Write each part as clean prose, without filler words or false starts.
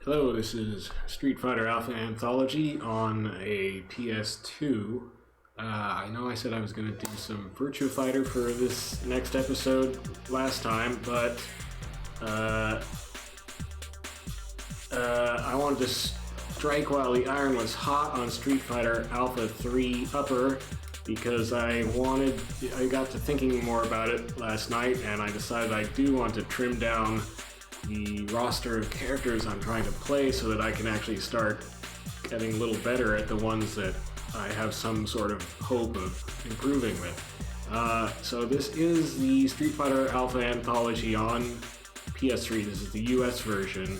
Hello, this is Street Fighter Alpha Anthology on a PS2. I know I said I was going to do some Virtua Fighter for this next episode last time, but I wanted to strike while the iron was hot on Street Fighter Alpha 3 Upper because I got to thinking more about it last night, and I decided I do want to trim down the roster of characters I'm trying to play so that I can actually start getting a little better at the ones that I have some sort of hope of improving with. So this is the Street Fighter Alpha Anthology on PS3. This is the US version.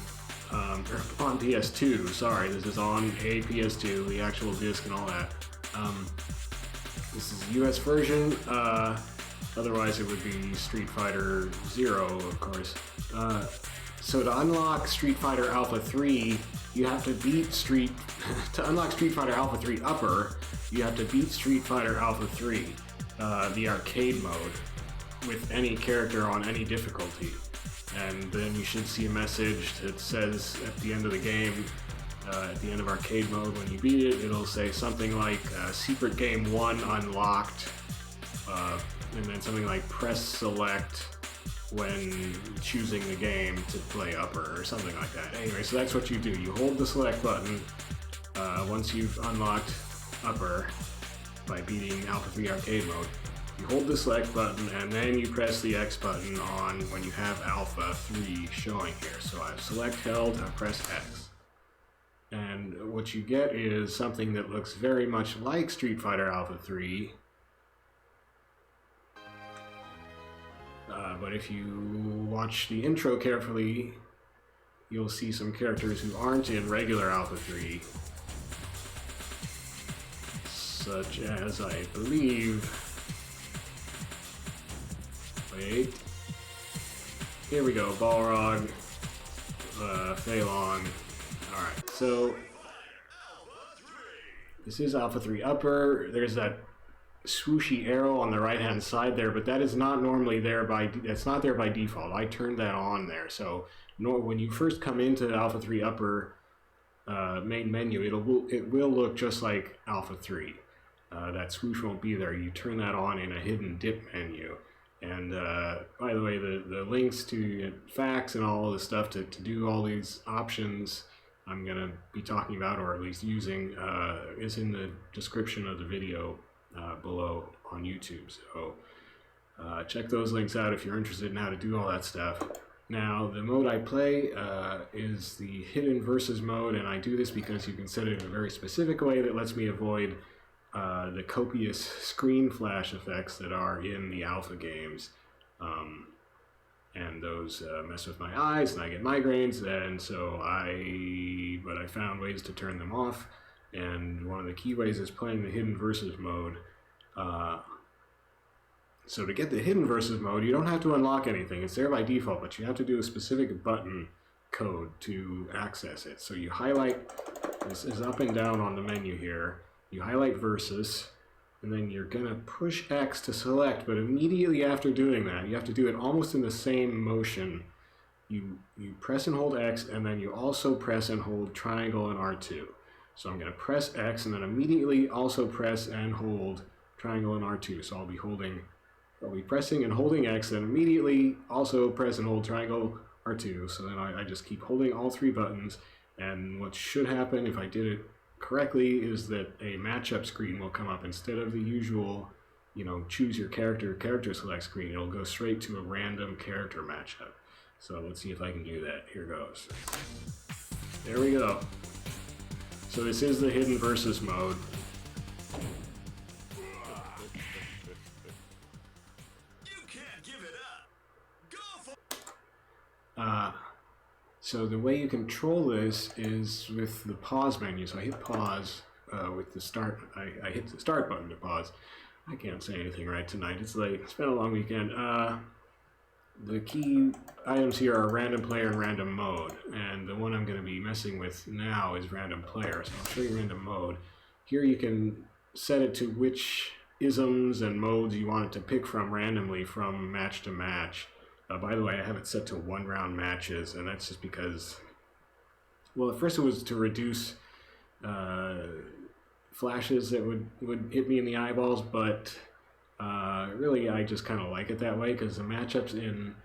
On PS2, sorry, this is on a PS2, the actual disc and all that. This is the US version. Otherwise it would be Street Fighter 0, of course. So to unlock Street Fighter Alpha 3, you have to beat to unlock Street Fighter Alpha 3 Upper, you have to beat Street Fighter Alpha 3, the arcade mode, with any character on any difficulty. And then you should see a message that says at the end of the game, at the end of arcade mode, when you beat it, it'll say something like Secret Game 1 unlocked, and then something like press select when choosing the game to play upper or something like that. Anyway, so that's what you do. You hold the select button once you've unlocked upper by beating Alpha 3 arcade mode. You hold the select button and then you press the X button on when you have Alpha 3 showing here. So I select held, I press X. And what you get is something that looks very much like Street Fighter Alpha 3. But if you watch the intro carefully, you'll see some characters who aren't in regular Alpha 3. Such as, I believe... Wait. Here we go, Balrog, Phalon. Alright, so... This is Alpha 3 Upper. There's that swooshy arrow on the right hand side there, but that is not normally there it's not there by default. I turned that on there, so when you first come into Alpha 3 Upper main menu, it will look just like Alpha 3. That swoosh won't be there. You turn that on in a hidden dip menu. And by the way, the links to fax and all of the stuff to do all these options I'm going to be talking about, or at least using, is in the description of the video below on YouTube. So check those links out if you're interested in how to do all that stuff. Now, the mode I play is the hidden versus mode, and I do this because you can set it in a very specific way that lets me avoid the copious screen flash effects that are in the alpha games. And those mess with my eyes and I get migraines, and so but I found ways to turn them off. And one of the key ways is playing the hidden versus mode. So to get the hidden versus mode, you don't have to unlock anything. It's there by default, but you have to do a specific button code to access it. So you highlight, this is up and down on the menu here, you highlight versus, and then you're going to push X to select, but immediately after doing that, you have to do it almost in the same motion. You press and hold X, and then you also press and hold triangle and R2. So I'm going to press X and then immediately also press and hold triangle and R2. So I'll be pressing and holding X and immediately also press and hold triangle R2. So then I just keep holding all three buttons, and what should happen if I did it correctly is that a matchup screen will come up instead of the usual, choose your character select screen. It'll go straight to a random character matchup. So let's see if I can do that. Here goes. There we go. So this is the hidden versus mode. You can't give it up. Go for So the way you control this is with the pause menu. So I hit pause with the start. I hit the start button to pause. I can't say anything right tonight. It's late. It's been a long weekend. The key items here are random player and random mode, and the one I'm going to be messing with now is random player, so I'll show you random mode. Here you can set it to which isms and modes you want it to pick from randomly from match to match. By the way, I have it set to 1-round matches, and that's just because well, at first it was to reduce flashes that would hit me in the eyeballs, but really I just kind of like it that way because the matchups in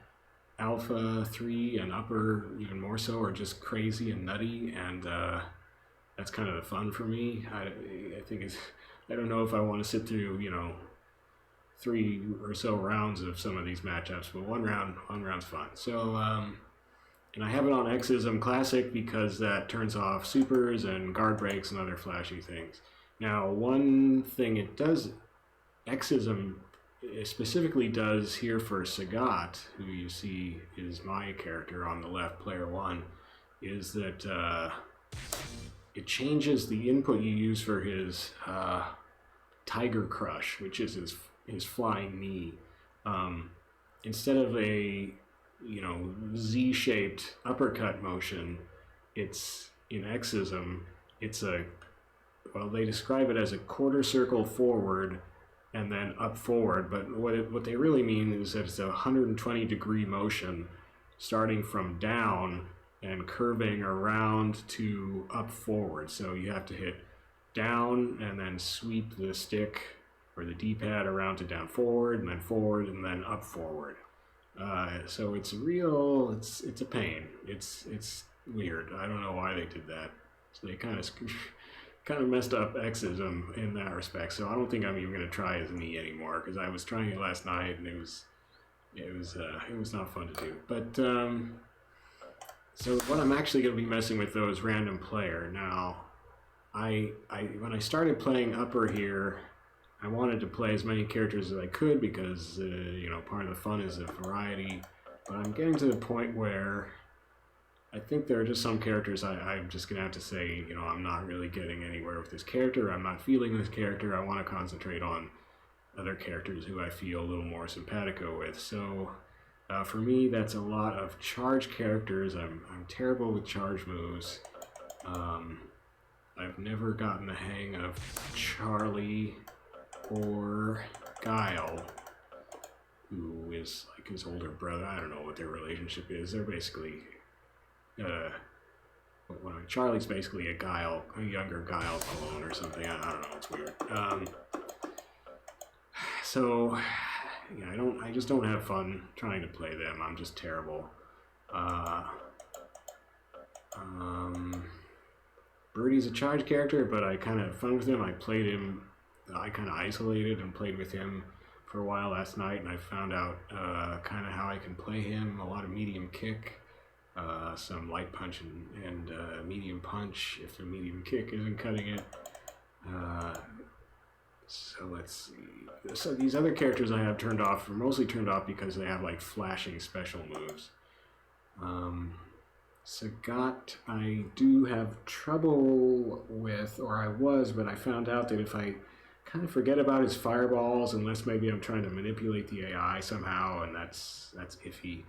Alpha 3 and Upper even more so are just crazy and nutty, and that's kind of the fun for me. I think it's, I don't know if I want to sit through, 3 or so rounds of some of these matchups, but one round's fun. So, and I have it on Xism Classic because that turns off supers and guard breaks and other flashy things. Now, one thing it does, Xism specifically does here for Sagat, who you see is my character on the left, player 1, is that it changes the input you use for his Tiger Crush, which is his flying knee. Instead of a Z-shaped uppercut motion, it's in Xism, it's they describe it as a quarter circle forward and then up forward, but what they really mean is that it's a 120-degree motion starting from down and curving around to up forward. So you have to hit down and then sweep the stick or the D-pad around to down forward and then up forward. So it's a pain. It's weird. I don't know why they did that. So they kind of messed up Xism in that respect. So I don't think I'm even going to try his knee anymore because I was trying it last night and it was not fun to do. But so what I'm actually going to be messing with though is random player. Now, when I started playing Upper here, I wanted to play as many characters as I could because part of the fun is the variety. But I'm getting to the point where I think there are just some characters I'm just gonna have to say, I'm not really getting anywhere with this character. I'm not feeling this character. I want to concentrate on other characters who I feel a little more simpatico with. So for me, that's a lot of charge characters. I'm terrible with charge moves. I've never gotten the hang of Charlie or Guile, who is like his older brother. I don't know what their relationship is. They're basically Charlie's basically a younger Guile clone or something. I don't know. It's weird. So yeah, I just don't have fun trying to play them. I'm just terrible. Birdie's a charge character, but I kind of had fun with him. I kind of isolated and played with him for a while last night, and I found out kind of how I can play him. A lot of medium kick, some light punch and medium punch if the medium kick isn't cutting it. So let's see. So these other characters I have turned off are mostly turned off because they have like flashing special moves. Sagat I do have trouble with, or I was, but I found out that if I kind of forget about his fireballs, unless maybe I'm trying to manipulate the AI somehow, and that's iffy.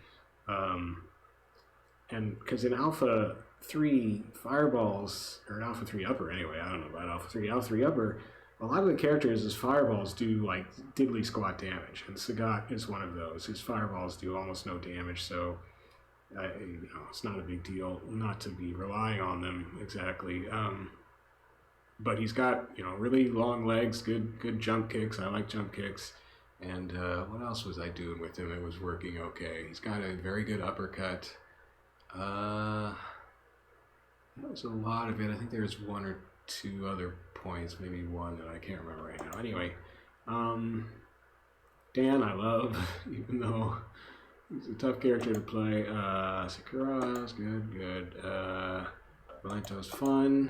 And because in Alpha 3 fireballs, or in Alpha 3 Upper anyway, I don't know about Alpha 3 Upper, a lot of the characters, his fireballs do like diddly squat damage, and Sagat is one of those. His fireballs do almost no damage, so it's not a big deal not to be relying on them exactly. But he's got really long legs, good jump kicks. I like jump kicks. And what else was I doing with him? It was working okay. He's got a very good uppercut. That was a lot of it. I think there's one or two other points, maybe one that I can't remember right now. Anyway, Dan I love, even though he's a tough character to play. Sakura's good. Valento's fun.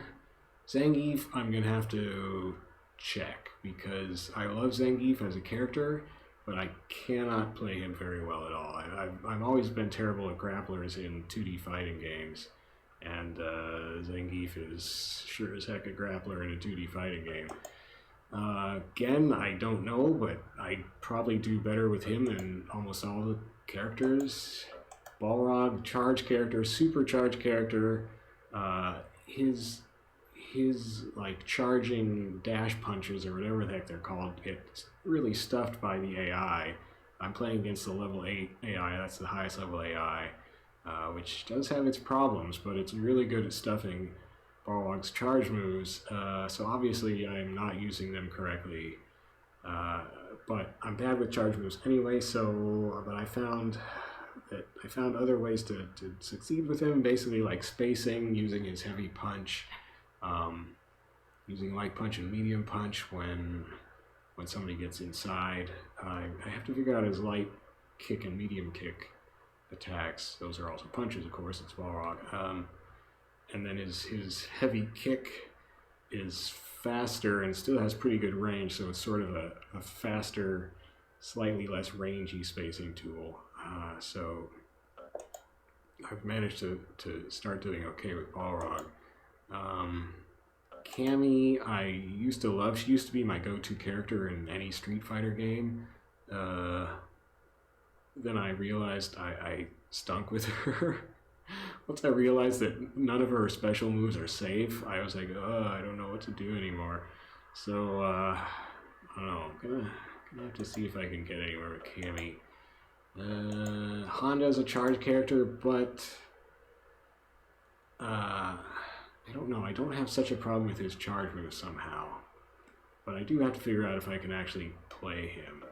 Zangief, I'm going to have to check, because I love Zangief as a character, but I cannot play him very well at all. I've always been terrible at grapplers in 2D fighting games, and Zangief is sure as heck a grappler in a 2D fighting game. Again, I don't know, but I probably do better with him than almost all the characters. Balrog, charge character, super charge character. His like charging dash punches or whatever the heck they're called get really stuffed by the AI. I'm playing against the level 8 AI, that's the highest level AI, which does have its problems, but it's really good at stuffing Balrog's charge moves. So obviously I'm not using them correctly, but I'm bad with charge moves anyway. So, but I found other ways to succeed with him, basically like spacing, using his heavy punch, using light punch and medium punch when somebody gets inside. I have to figure out his light kick and medium kick attacks. Those are also punches, of course. It's Balrog. And then his heavy kick is faster and still has pretty good range, so it's sort of a faster, slightly less rangy spacing tool. So I've managed to start doing okay with Balrog. Cammy, I used to love. She used to be my go-to character in any Street Fighter game. Then I realized I stunk with her. Once I realized that none of her special moves are safe, I was like, I don't know what to do anymore. So, I don't know. I'm gonna have to see if I can get anywhere with Cammy. Honda is a charge character, but I don't know. I don't have such a problem with his charge moves somehow. But I do have to figure out if I can actually play him.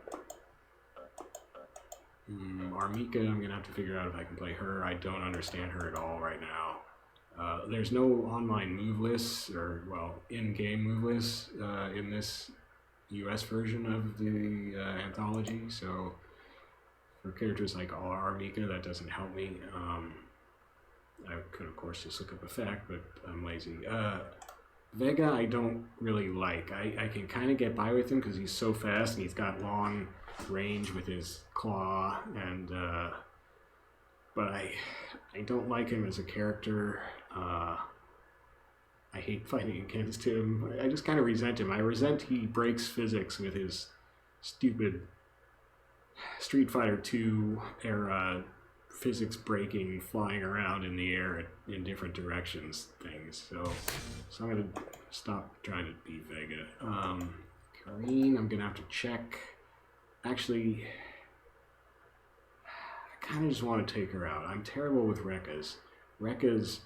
R.Mika, I'm going to have to figure out if I can play her. I don't understand her at all right now. There's no online move lists, or, well, in-game move lists in this US version of the Anthology, so for characters like R.Mika, that doesn't help me. I could, of course, just look up effect, but I'm lazy. Vega, I don't really like. I can kind of get by with him because he's so fast and he's got long range with his claw, and but I don't like him as a character. I hate fighting against him. I just kind of resent him. I resent he breaks physics with his stupid Street Fighter II era physics breaking, flying around in the air in different directions things. So I'm gonna stop trying to beat Vega. Kareen, I'm gonna have to check. Actually, I kind of just want to take her out. I'm terrible with rekkas. Rekkas,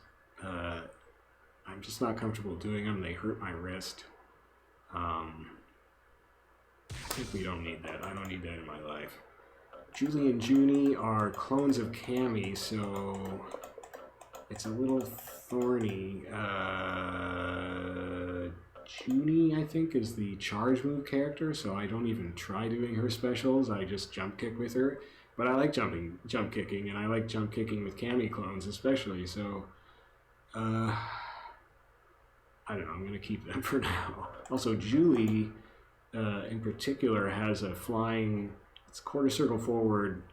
I'm just not comfortable doing them. They hurt my wrist. I think we don't need that. I don't need that in my life. Julie and Junie are clones of Cammy, so it's a little thorny. Junie, I think, is the charge move character, so I don't even try doing her specials. I just jump kick with her. But I like jump kicking, and I like jump kicking with Cammy clones especially, so I don't know, I'm going to keep them for now. Also, Julie, in particular, has a flying, it's quarter circle forward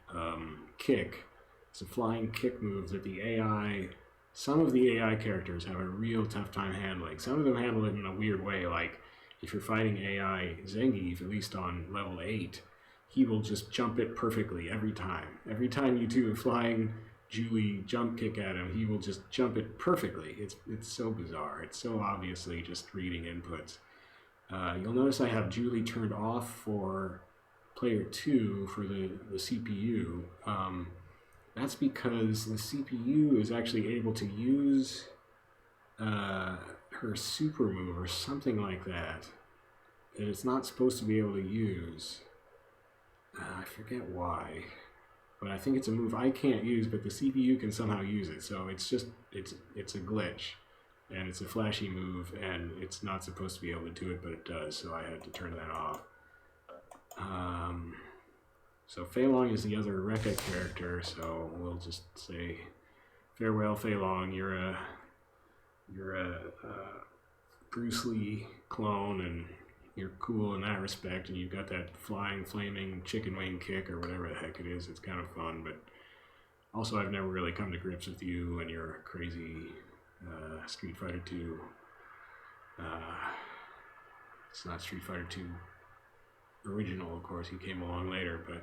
kick. It's a flying kick move that the AI, some of the AI characters have a real tough time handling. Some of them handle it in a weird way, like if you're fighting AI Zangief, at least on level 8, he will just jump it perfectly every time. Every time you do a flying Julie jump kick at him, he will just jump it perfectly. It's so bizarre. It's so obviously just reading inputs. You'll notice I have Julie turned off for player 2 for the CPU. That's because the CPU is actually able to use her super move or something like that it's not supposed to be able to use. I forget why, but I think it's a move I can't use, but the CPU can somehow use it. So it's just it's a glitch, and it's a flashy move, and it's not supposed to be able to do it, but it does. So I had to turn that off. So Fei Long is the other rekka character, so we'll just say farewell, Fei Long. You're a Bruce Lee clone, and you're cool in that respect, and you've got that flying, flaming chicken wing kick or whatever the heck it is. It's kind of fun, but also I've never really come to grips with you and your crazy Street Fighter 2. It's not Street Fighter 2 original, of course. He came along later, but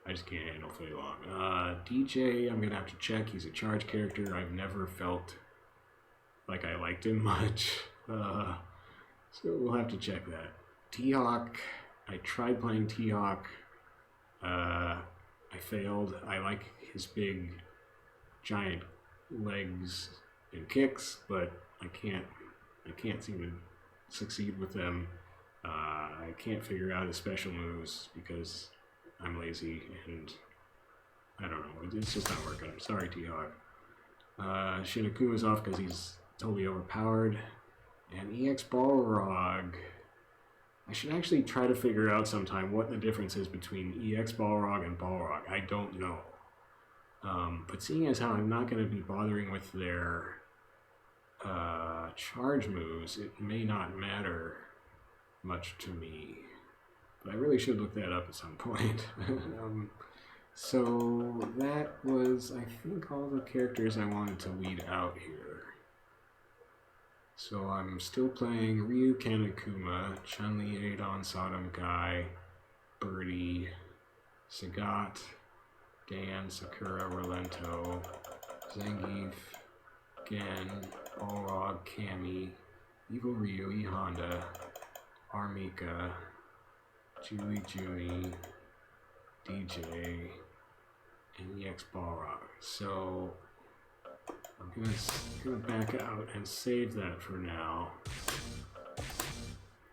I just can't handle Fei Long. Dee Jay, I'm going to have to check. He's a charge character. I've never felt like I liked him much. So we'll have to check that. T-Hawk, I tried playing T-Hawk. I failed. I like his big giant legs and kicks, but I can't seem to succeed with them. I can't figure out his special moves because I'm lazy and I don't know. It's just not working. I'm sorry, T-Hawk. Shinakuma's off because he's totally overpowered. And EX Balrog. I should actually try to figure out sometime what the difference is between EX Balrog and Balrog. I don't know. But seeing as how I'm not going to be bothering with their charge moves, it may not matter much to me. But I really should look that up at some point. So that was, I think, all the characters I wanted to weed out here. So I'm still playing Ryu Kanekuma, Chun-Li, Adon, Sodom Guy, Birdie, Sagat, Dan, Sakura, Rolento, Zangief, Gen, Balrog, Cammy, Evil Ryu, E.Honda, R.Mika, Julie Juni, Dee Jay, and EX Balrog. So I'm gonna back out and save that for now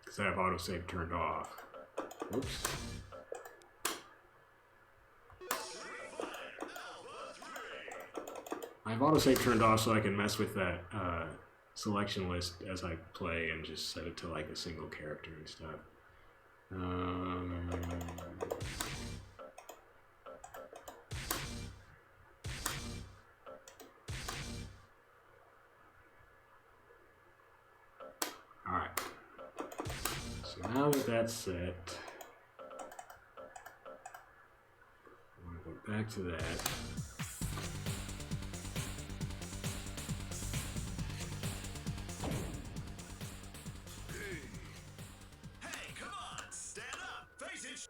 because I have autosave turned off. Whoops. I have autosave turned off so I can mess with that selection list as I play and just set it to like a single character and stuff. Alright, so now that that's set, I'm going to go back to that. Hey, come on, stand up, face it.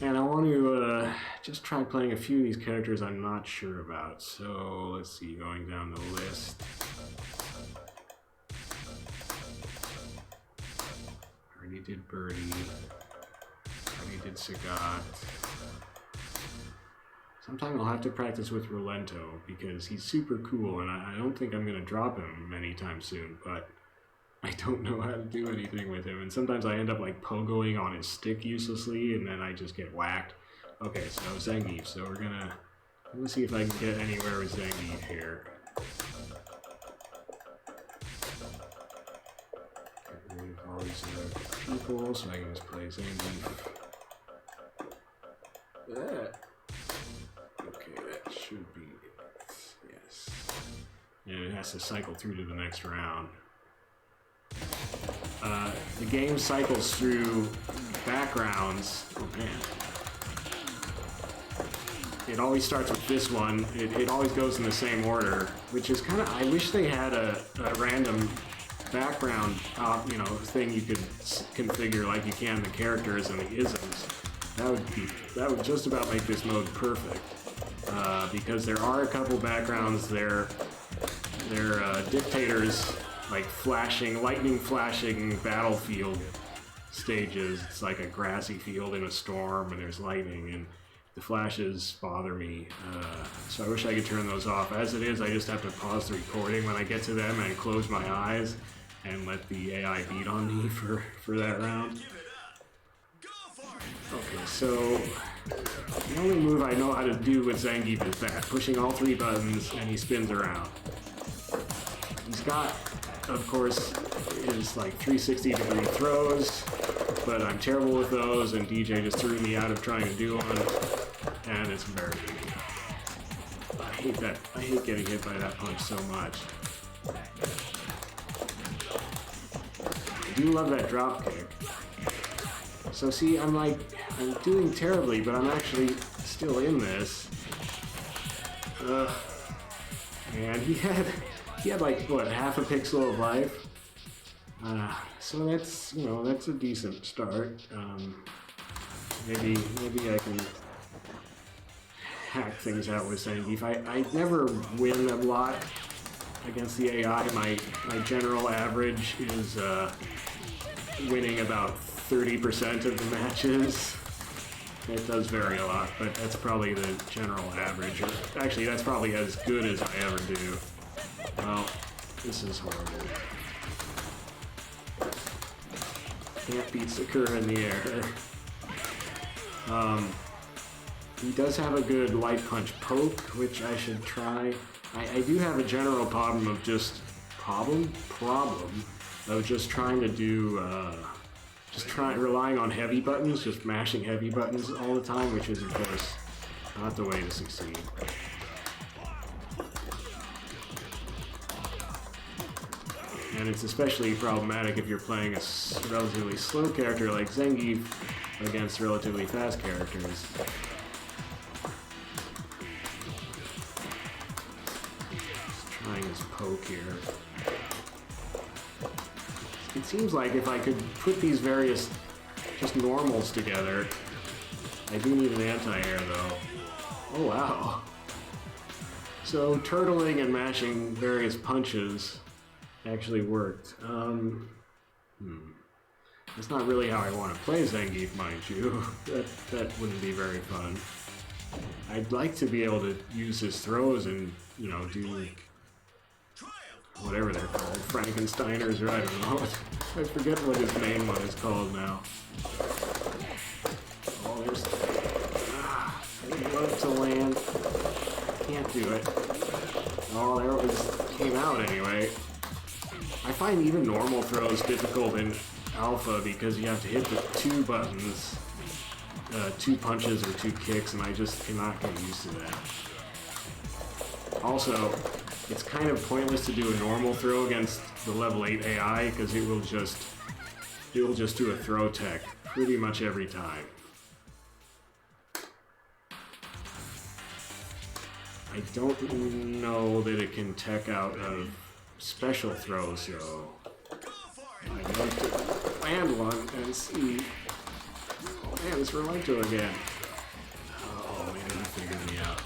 And I want to just try playing a few of these characters I'm not sure about. So let's see, going down the list. Already did Birdie. Already did Sagat. Sometime I'll have to practice with Rolento because he's super cool and I don't think I'm going to drop him anytime soon, but I don't know how to do anything with him. And sometimes I end up like pogoing on his stick uselessly and then I just get whacked. Okay, so Zangief. So let's see if I can get anywhere with Zangief here. Get rid of all these other people so I can just play Zangief. Okay, that should be it. Yes. And it has to cycle through to the next round. The game cycles through backgrounds. Oh man. It always starts with this one. It always goes in the same order, which is kind of, I wish they had a random background, thing you could configure like you can the characters and the isms. That would just about make this mode perfect. Because there are a couple backgrounds there. They're dictators, like lightning flashing battlefield stages. It's like a grassy field in a storm and there's lightning and the flashes bother me. So I wish I could turn those off. As it is, I just have to pause the recording when I get to them and close my eyes and let the AI beat on me for that round. Okay, so the only move I know how to do with Zangief is that, pushing all three buttons and he spins around. He's got, of course, his like 360-degree throws, but I'm terrible with those and Dee Jay just threw me out of trying to do one, and it's embarrassing. I hate that. I hate getting hit by that punch so much. I do love that drop kick. So see, I'm doing terribly, but I'm actually still in this. And he had like, what, half a pixel of life? So that's a decent start. Maybe I can hack things out with Zangief. I never win a lot against the AI. My general average is winning about 30% of the matches. It does vary a lot, but that's probably the general average. Or actually, that's probably as good as I ever do. Well, this is horrible. Can't beat Sakura in the air. He does have a good light punch poke, which I should try. I do have a general problem of just trying to do relying on heavy buttons, just mashing heavy buttons all the time, which is of course not the way to succeed. And it's especially problematic if you're playing a relatively slow character like Zangief against relatively fast characters. Just trying his poke here. It seems like if I could put these various just normals together, I do need an anti-air though. Oh wow. So turtling and mashing various punches actually worked. That's not really how I want to play Zangief, mind you. That wouldn't be very fun. I'd like to be able to use his throws and, you know, do whatever they're called, Frankensteiners, or I don't know. I forget what his main one is called now. Oh, there's... I'd love to land. Can't do it. Oh, there it was. Came out anyway. I find even normal throws difficult in Alpha because you have to hit the two buttons, 2 punches or 2 kicks, and I just cannot get used to that. Also, it's kind of pointless to do a normal throw against the level 8 AI because it will just do a throw tech pretty much every time. I don't know that it can tech out of special throws, so I'd like to land one and see. Oh man, it's Relento again. Oh man, he figured me out.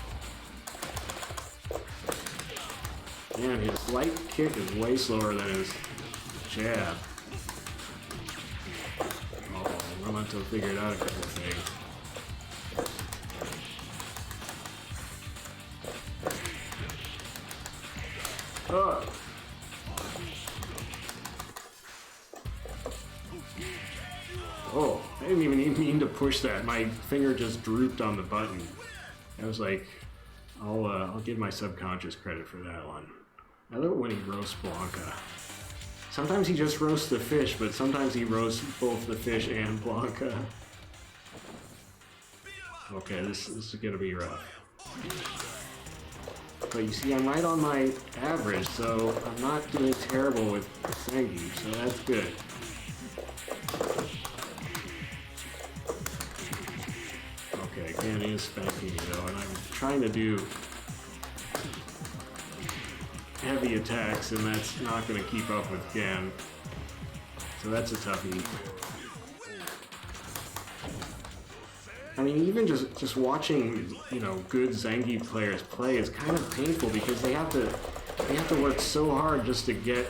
Man, his light kick is way slower than his jab. Oh, Relento figured out a couple things. Oh. Oh, I didn't even mean to push that. My finger just drooped on the button. I was like, I'll give my subconscious credit for that one. I love it when he roasts Blanca. Sometimes he just roasts the fish, but sometimes he roasts both the fish and Blanca. Okay, this is gonna be rough. But you see, I'm right on my average, so I'm not doing terrible with Zangief, so that's good. Okay, Cammy is spanking me though, and I'm trying to do heavy attacks, and that's not going to keep up with Gan. So that's a toughie. I mean, even just watching, you know, good Zangief players play is kind of painful because they have to work so hard just to get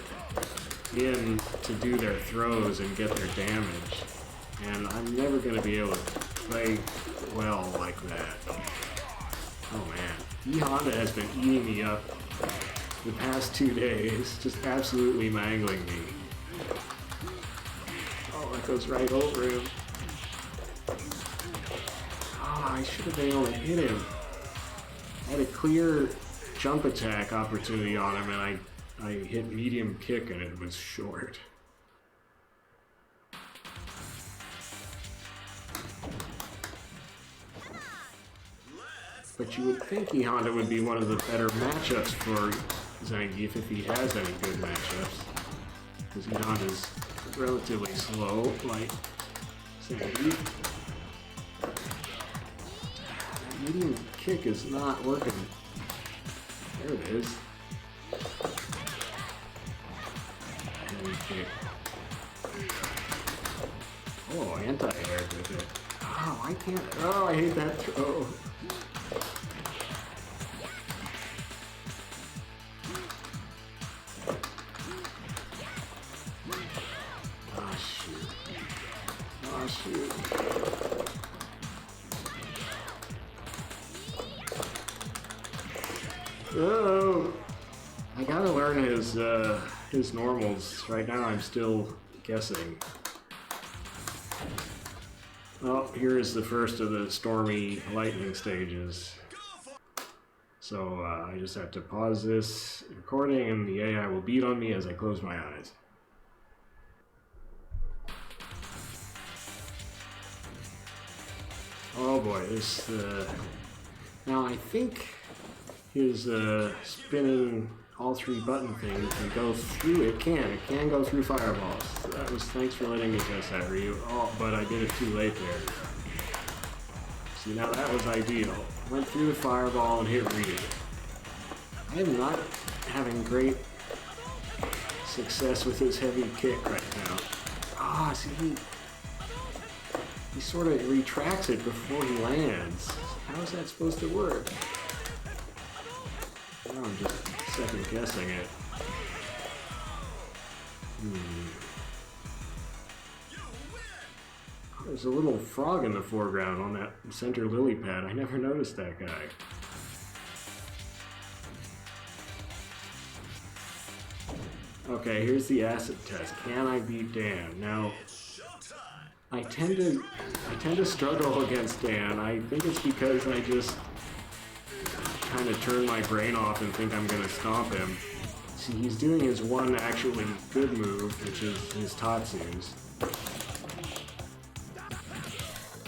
in to do their throws and get their damage. And I'm never going to be able to play well like that. Oh man, E.Honda has been eating me up the past 2 days, just absolutely mangling me. Oh, that goes right over him. I should have been able to hit him. I had a clear jump attack opportunity on him, and I hit medium kick, and it was short. But you would think E.Honda would be one of the better matchups for Zangief if he has any good matchups. Because E.Honda's relatively slow, like Zangief. Medium kick is not working. There it is. Heavy kick. Oh, anti-air with it. Oh, I can't. Oh, I hate that throw. Oh, shoot. Oh, shoot. Oh, I gotta learn his normals. Right now I'm still guessing. Oh, here is the first of the stormy lightning stages. So I just have to pause this recording and the AI will beat on me as I close my eyes. Oh boy, this now I think his spinning all three button thing can go through. It can go through fireballs. That was, thanks for letting me test that, Ryu. Oh, but I did it too late there. See, now that was ideal. Went through the fireball and hit Ryu. I am not having great success with his heavy kick right now. Ah, see, he sort of retracts it before he lands. How is that supposed to work? Now I'm just second guessing it. There's a little frog in the foreground on that center lily pad. I never noticed that guy. Okay, here's the acid test. Can I beat Dan? Now, I tend to struggle against Dan. I think it's because I just kind of turn my brain off and think I'm gonna stomp him. See, he's doing his one actually good move, which is his Tatsus.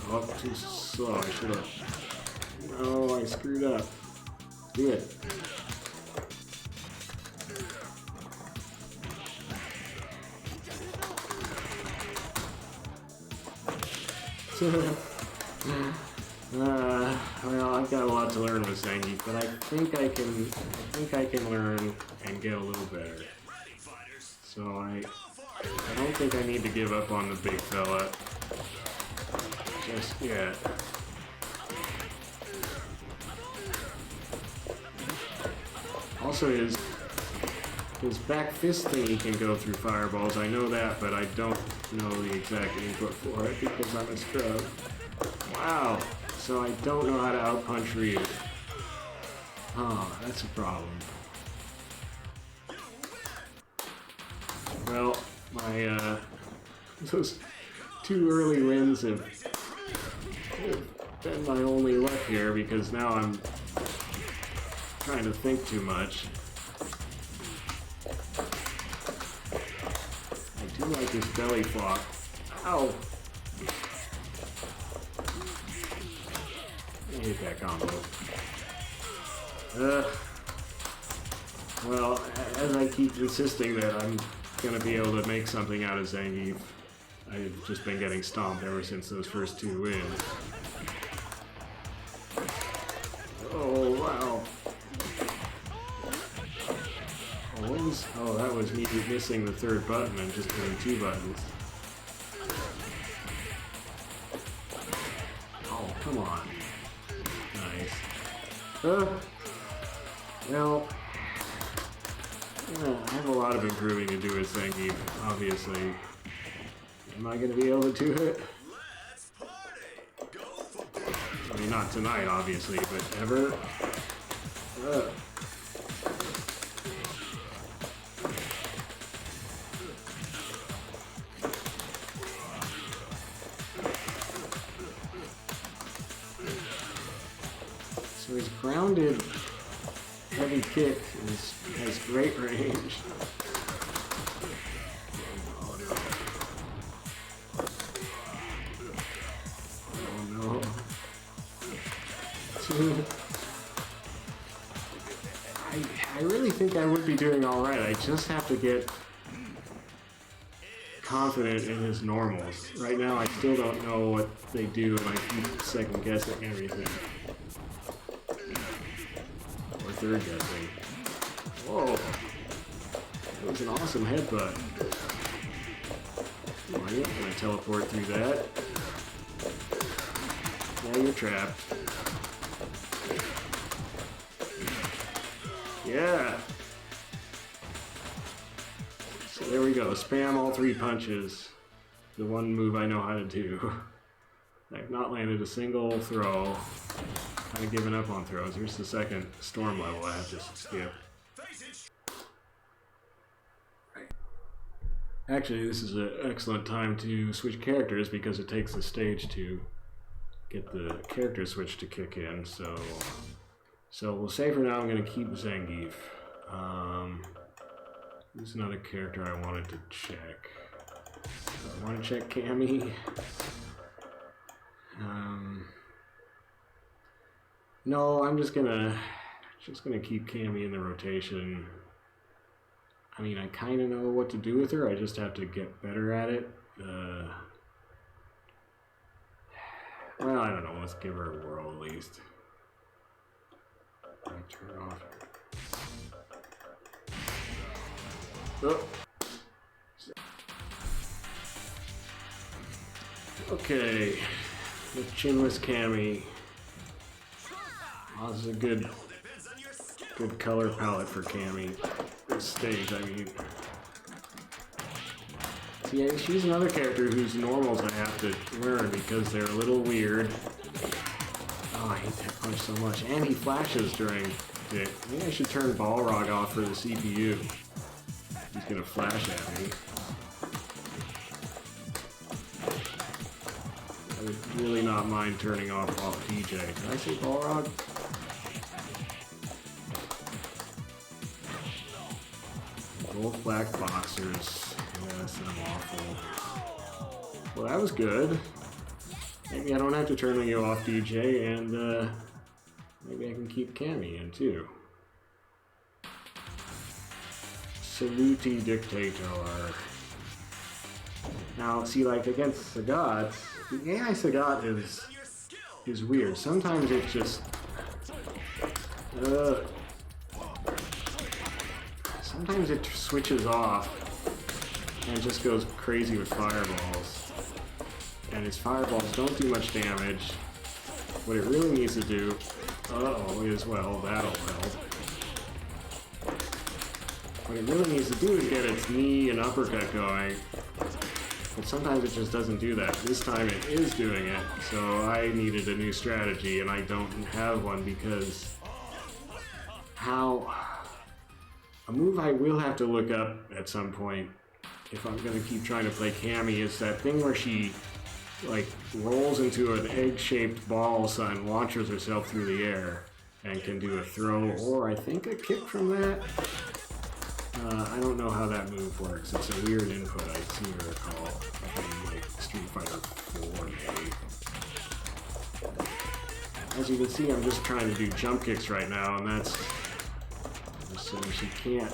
Oh, too slow. I should have. No, I screwed up. Do it. Well, I've got a lot to learn with Zangief, but I think I can learn and get a little better. So I don't think I need to give up on the big fella just yet. Also, his back fist thing, he can go through fireballs. I know that, but I don't know the exact input for it because I'm a scrub. Wow. So I don't know how to outpunch Ryu. Oh, that's a problem. Well, my those two early wins have been my only luck here because now I'm trying to think too much. I do like this belly flop. Ow! I hate that combo. Well, as I keep insisting that I'm gonna be able to make something out of Zangief, I've just been getting stomped ever since those first two wins. Oh, wow. Oh, what was... Oh, that was me missing the third button and just hitting two buttons. Oh, come on. Nice. Well, yeah, I have a lot of improving to do with Zangief, obviously. Am I going to be able to do it? I mean, not tonight, obviously, but ever? So his grounded heavy kick has great range. I really think I would be doing alright. I just have to get confident in his normals. Right now I still don't know what they do and I keep second guessing everything. Or third guessing. Whoa! That was an awesome headbutt. Oh, yeah, I'm gonna teleport through that. Yeah, you're trapped. Yeah! So there we go. Spam all three punches. The one move I know how to do. I've not landed a single throw. kind of giving up on throws. Here's the second storm level I have to skip. Actually, this is an excellent time to switch characters because it takes the stage to get the character switch to kick in. So we'll say for now I'm going to keep Zangief. There's another character I wanted to check. I want to check Cammy. No, I'm just gonna keep Cammy in the rotation. I mean, I kind of know what to do with her. I just have to get better at it. Well, I don't know. Let's give her a whirl at least. I turn off. Oh. Okay, the chinless Cammy. Oh, this is a good color palette for Cammy. This stage, I mean. See, yeah, she's another character whose normals I have to learn because they're a little weird. Oh, I hate that punch so much. And he flashes during it. Maybe I should turn Balrog off for the CPU. He's gonna flash at me. I would really not mind turning off Dee Jay. Did I say Balrog? Both black boxers. Yes, I'm awful. Well, that was good. Maybe I don't have to turn you off, Dee Jay, and maybe I can keep Cammy in too. Saluti Dictator. Now, see, like against Sagat, the AI Sagat is weird. Sometimes it just sometimes it switches off and just goes crazy with fireballs. And his fireballs don't do much damage. What it really needs to do, is, well, that'll help. What it really needs to do is get its knee and uppercut going. But sometimes it just doesn't do that. This time it is doing it, so I needed a new strategy, and I don't have one because a move I will have to look up at some point if I'm going to keep trying to play Cammy is that thing where she like rolls into an egg-shaped ball and launches herself through the air and can do a throw or I think a kick from that. I don't know how that move works. It's a weird input I seem to recall from like Street Fighter 4 maybe. As you can see, I'm just trying to do jump kicks right now, and that's so she can't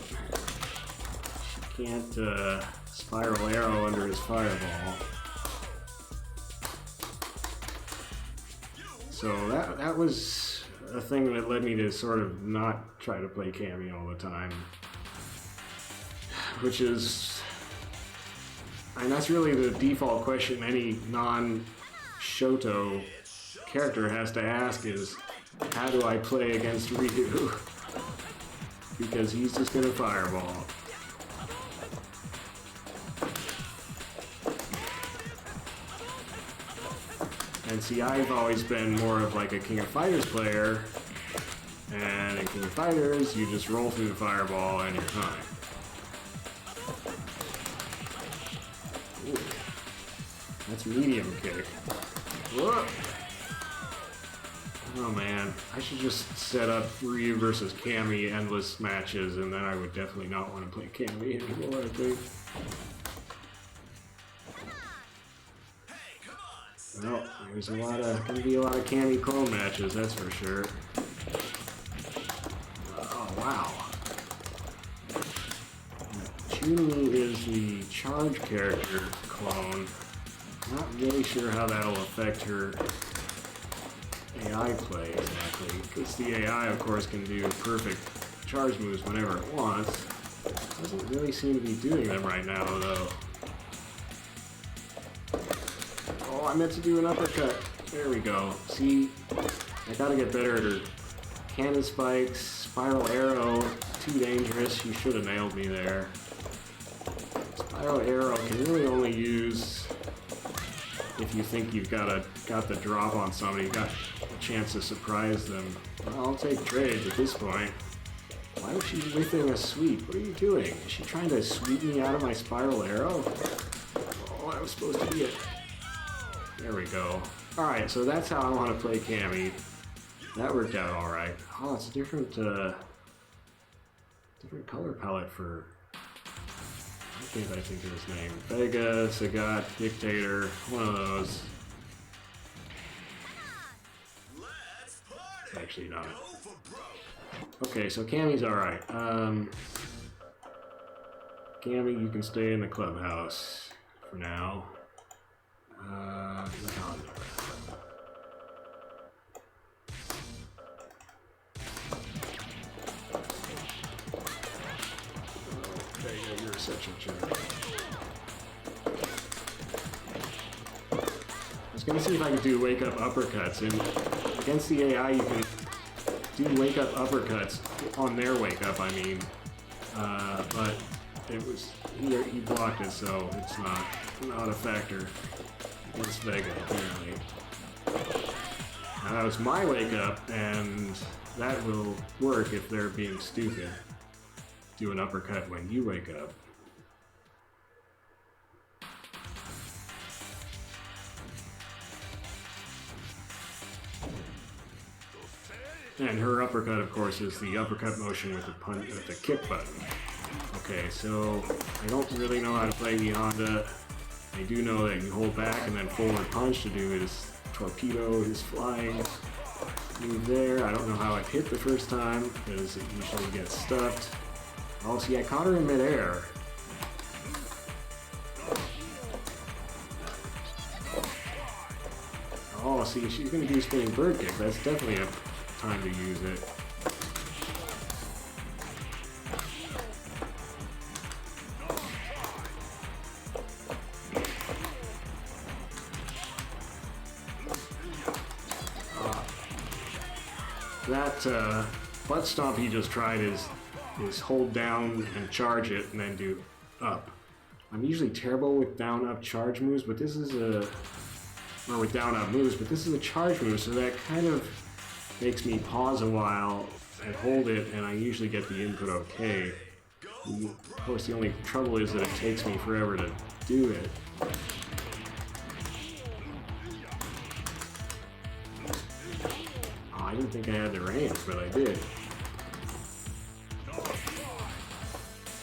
spiral arrow under his fireball. So that was a thing that led me to sort of not try to play Cammy all the time. Which is, and that's really the default question any non-Shoto character has to ask is, how do I play against Ryu? Because he's just gonna fireball. And see, I've always been more of like a King of Fighters player, and in King of Fighters, you just roll through the fireball and you're fine. Ooh. That's medium kick. Whoa. Oh man, I should just set up Ryu versus Cammy endless matches, and then I would definitely not want to play Cammy anymore, I think. Well, there's gonna be a lot of Cammy clone matches, that's for sure. Oh wow. Chun-Li is the charge character clone. Not really sure how that'll affect her AI play exactly, because the AI of course can do perfect charge moves whenever it wants. Doesn't really seem to be doing them right now though. Oh, I meant to do an uppercut. There we go. See, I gotta get better at her cannon spikes, spiral arrow, too dangerous. She should have nailed me there. Spiral arrow can really only use if you think you've got the drop on somebody. You've got chance to surprise them. Well, I'll take trades at this point. Why was she whiffing a sweep? What are you doing? Is she trying to sweep me out of my spiral arrow? Oh, that was supposed to be it. There we go. Alright, so that's how I want to play Cammy. That worked out alright. Oh, it's a different color palette for... I can't think of his name. Vega, Sagat, Dictator, one of those. Actually not. Okay, so Cammy's alright. Cammy, you can stay in the clubhouse for now. E.Honda. Okay, you're such a jerk. I was gonna see if I could do wake up uppercuts, and against the AI you can do wake up uppercuts on their wake up, I mean. But it was he blocked it, so it's not a factor. It's Vega, apparently. Now that was my wake up, and that will work if they're being stupid. Do an uppercut when you wake up. And her uppercut, of course, is the uppercut motion with the kick button. Okay, so I don't really know how to play E.Honda. I do know that you hold back and then forward punch to do his torpedo, his flying move there. I don't know how I hit the first time, because it usually gets stuffed. Oh, see, I caught her in midair. Oh, see, she's going to do spinning bird kick. That's definitely a time to use it. That butt stomp he just tried is hold down and charge it and then do up. I'm usually terrible with down up charge moves, but this is or with down up moves, but this is a charge move, so that kind of makes me pause a while and hold it, and I usually get the input okay. Of course, the only trouble is that it takes me forever to do it. Oh, I didn't think I had the range, but I did.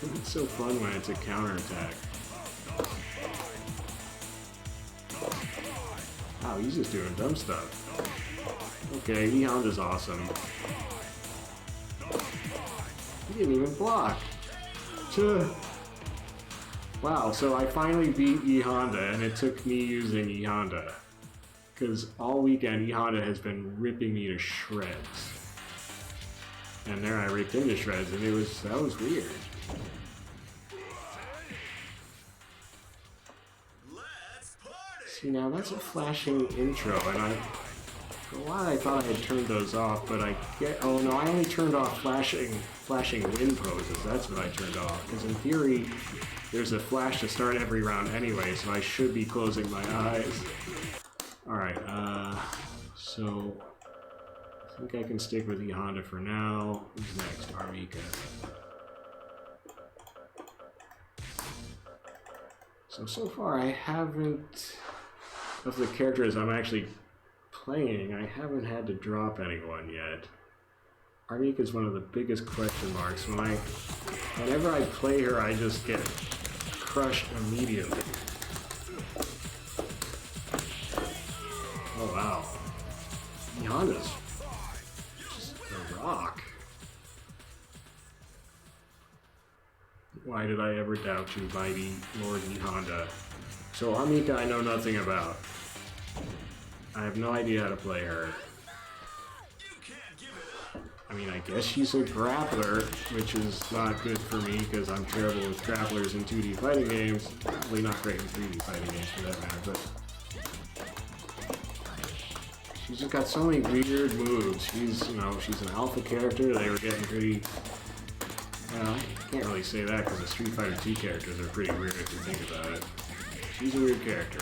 It's so fun when it's a counterattack. Wow, he's just doing dumb stuff. Okay, E.Honda's awesome. He didn't even block. Wow, so I finally beat E.Honda, and it took me using E.Honda. Because all weekend, E.Honda has been ripping me to shreds. And there I ripped him to shreds, and that was weird. See, now that's a flashing intro, and for a while I thought I had turned those off, but oh no, I only turned off flashing win poses. That's what I turned off, because in theory, there's a flash to start every round anyway, so I should be closing my eyes. Alright, so I think I can stick with E.Honda for now. Who's next? R.Mika. So far I haven't, of the characters I'm actually playing, I haven't had to drop anyone yet. R.Mika is one of the biggest question marks. Whenever I play her, I just get crushed immediately. Oh wow. E.Honda's just a rock. Why did I ever doubt you, mighty Lord E.Honda? So R.Mika I know nothing about. I have no idea how to play her. I mean, I guess she's a grappler, which is not good for me because I'm terrible with grapplers in 2D fighting games. Probably not great in 3D fighting games for that matter, but she's just got so many weird moves. She's an alpha character. They were getting pretty... Well, I can't really say that because the Street Fighter 2 characters are pretty weird if you think about it. She's a weird character.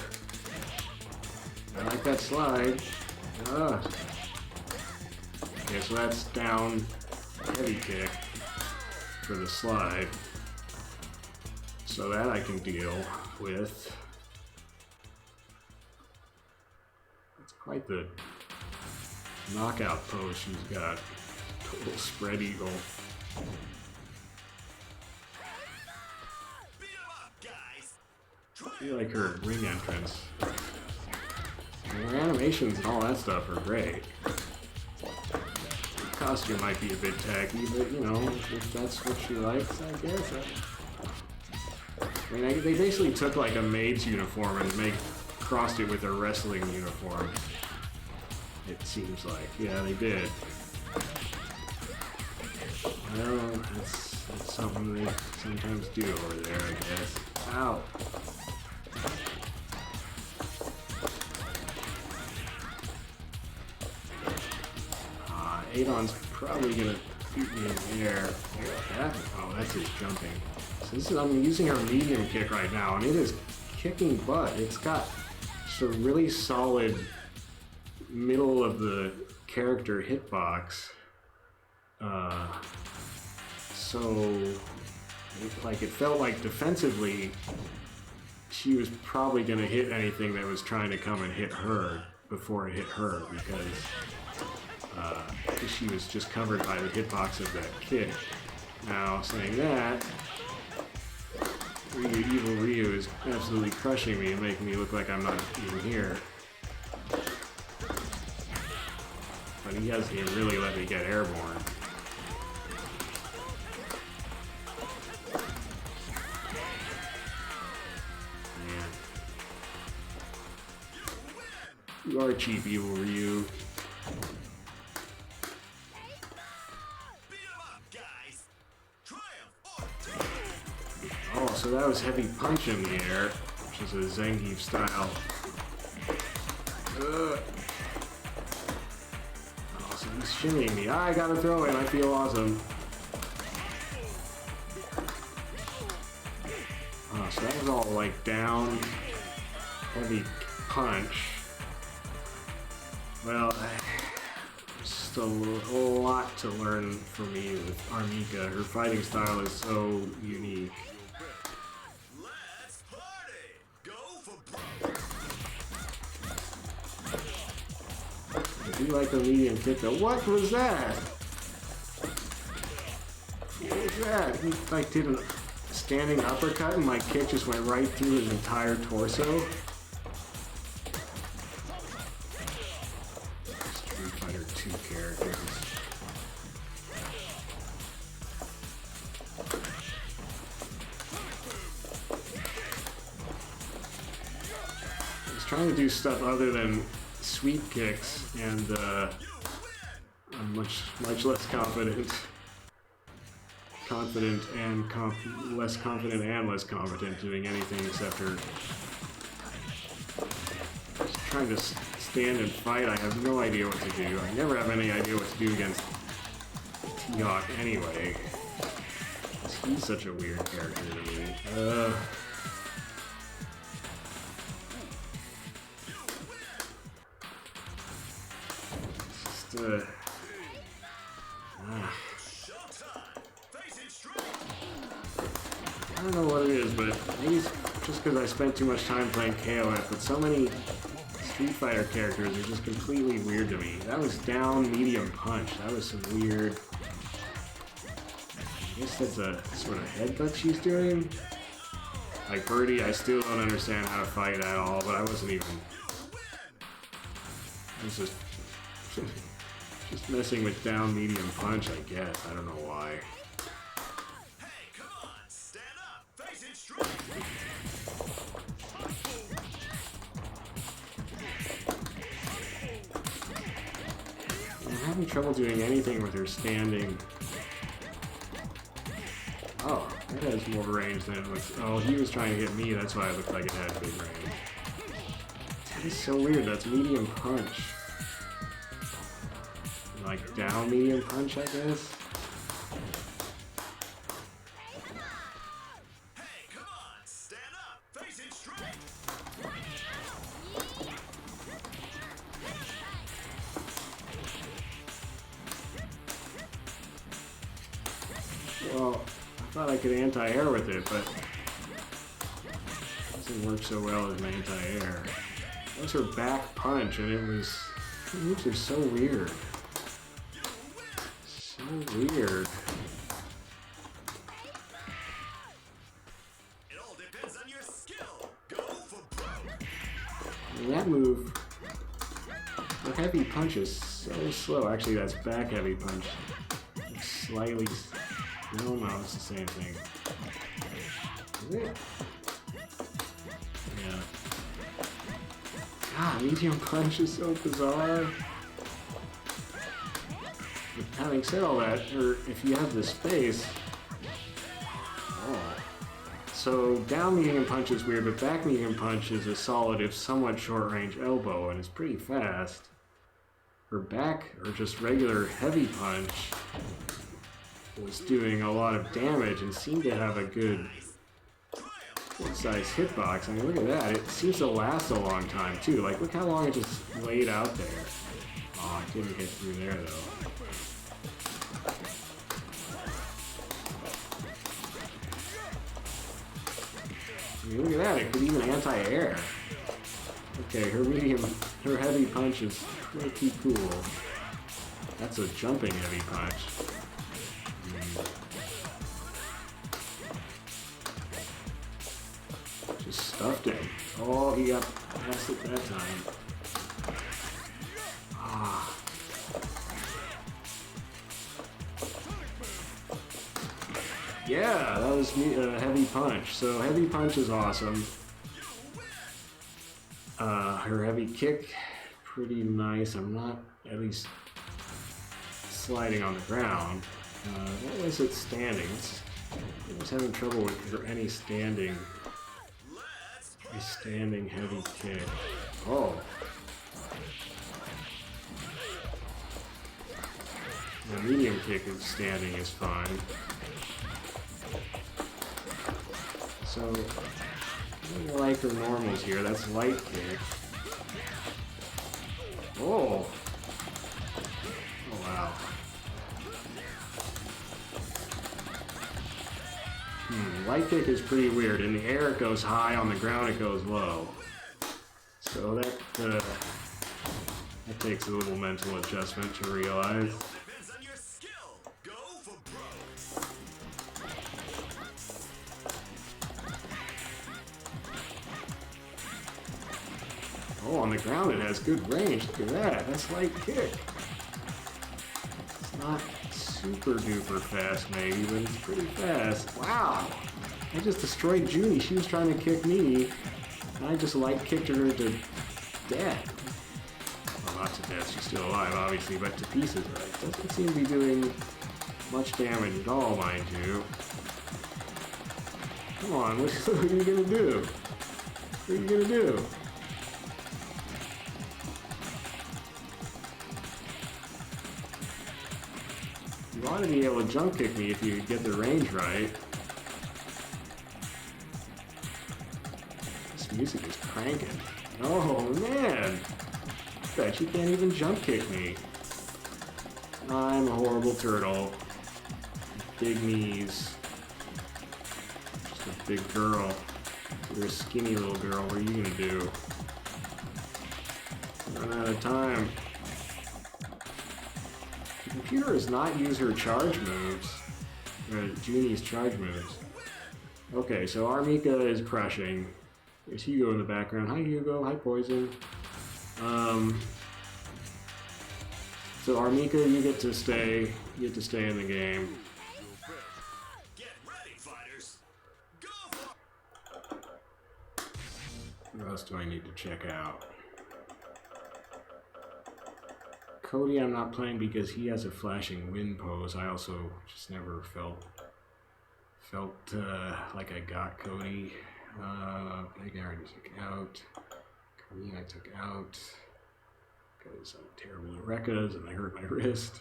I like that slide. Okay, so that's down heavy kick for the slide. So that I can deal with. It's quite the knockout pose she's got. Total spread eagle. I feel like her ring entrance. And her animations and all that stuff are great. The costume might be a bit tacky, but you know, if that's what she likes, I guess. I mean, they basically took like a maid's uniform and crossed it with a wrestling uniform. It seems like. Yeah, they did. Well, that's something they sometimes do over there, I guess. Ow! Adon's probably gonna beat me in the air. Oh, that's his jumping. So I'm using her medium kick right now, and it is kicking butt. It's got just a really solid middle of the character hitbox. It felt like defensively, she was probably gonna hit anything that was trying to come and hit her before it hit her, because she was just covered by the hitbox of that kick. Now, saying that, Evil Ryu is absolutely crushing me and making me look like I'm not even here. But he hasn't really let me get airborne. Man. You are cheap, Evil Ryu. Oh, so that was heavy punch in the air, which is a Zangief style. Oh, so he's shimmying me. I gotta throw it, I feel awesome. Oh, so that was all like down, heavy punch. Well, just a lot to learn for me with R.Mika. Her fighting style is so unique. I do like the medium kick though. What was that? What was that? He like did a standing uppercut and my kick just went right through his entire torso. Street Fighter 2 characters. I was trying to do stuff other than sweep kicks, and I'm much less confident. Less confident and less competent doing anything except for just trying to stand and fight. I have no idea what to do. I never have any idea what to do against T-Hawk anyway. He's such a weird character to me. I don't know what it is, but maybe it's just because I spent too much time playing KOF, but so many Street Fighter characters are just completely weird to me. That was down medium punch. That was some weird... I guess that's a sort of headbutt she's doing. Like Birdie, I still don't understand how to fight at all, but I wasn't even... I was just... just messing with down medium punch, I guess. I don't know why. I'm having trouble doing anything with her standing. Oh, that has more range than it looks. Oh, he was trying to hit me, that's why it looked like it had big range. That is so weird, that's medium punch. Like down medium punch, I guess? Well, I thought I could anti-air with it, but it doesn't work so well as an anti-air. That was her back punch, and her moves are so weird. So weird. It all depends on your skill. Go for broke. And that move, the heavy punch is so slow. Actually, that's back heavy punch. It's slightly. No, it's the same thing. Is it? Yeah. God, medium punch is so bizarre. But having said all that, if you have the space. Oh. So down medium punch is weird, but back medium punch is a solid, if somewhat short range elbow, and it's pretty fast. Her back, or just regular heavy punch, was doing a lot of damage and seemed to have a good size hitbox. I mean, look at that. It seems to last a long time, too. Like, look how long it just laid out there. Oh, I didn't get through there, though. I mean, look at that. It could even anti-air. Okay, her heavy punch is pretty cool. That's a jumping heavy punch. Just stuffed him. Oh, he got past it that time. Ah. Yeah, that was a heavy punch. So heavy punch is awesome. Her heavy kick, pretty nice. I'm not at least sliding on the ground. What was it standing? I was having trouble with any standing heavy kick. Oh. The medium kick is standing is fine. So, I like her normals here. That's light kick. Oh. Oh, wow. Light kick is pretty weird. In the air it goes high, on the ground it goes low. So that takes a little mental adjustment to realize. Depends on your skill. Go for broke. Oh, on the ground it has good range. Look at that. That's light kick. It's not super duper fast maybe, but it's pretty fast. Wow! I just destroyed Junie. She was trying to kick me, and I just light kicked her to death. Well, not to death. She's still alive, obviously, but to pieces, right? Doesn't seem to be doing much damage at all, mind you. Come on, what are you gonna do? What are you gonna do? You ought to be able to jump kick me if you get the range right. This music is cranking. Oh man! I bet you can't even jump kick me. I'm a horrible turtle. Big knees. Just a big girl. You're a skinny little girl. What are you gonna do? Run out of time. The computer does not use her charge moves. Junie's charge moves. Okay, so R.Mika is crushing. There's Hugo in the background. Hi Hugo, hi Poison. So R.Mika, you get to stay in the game. Get ready, fighters. Go for What else do I need to check out? Cody I'm not playing because he has a flashing wind pose. I also just never felt like I got Cody. Big Aaron took out. Cody I took out because I'm terrible at rekkas and I hurt my wrist.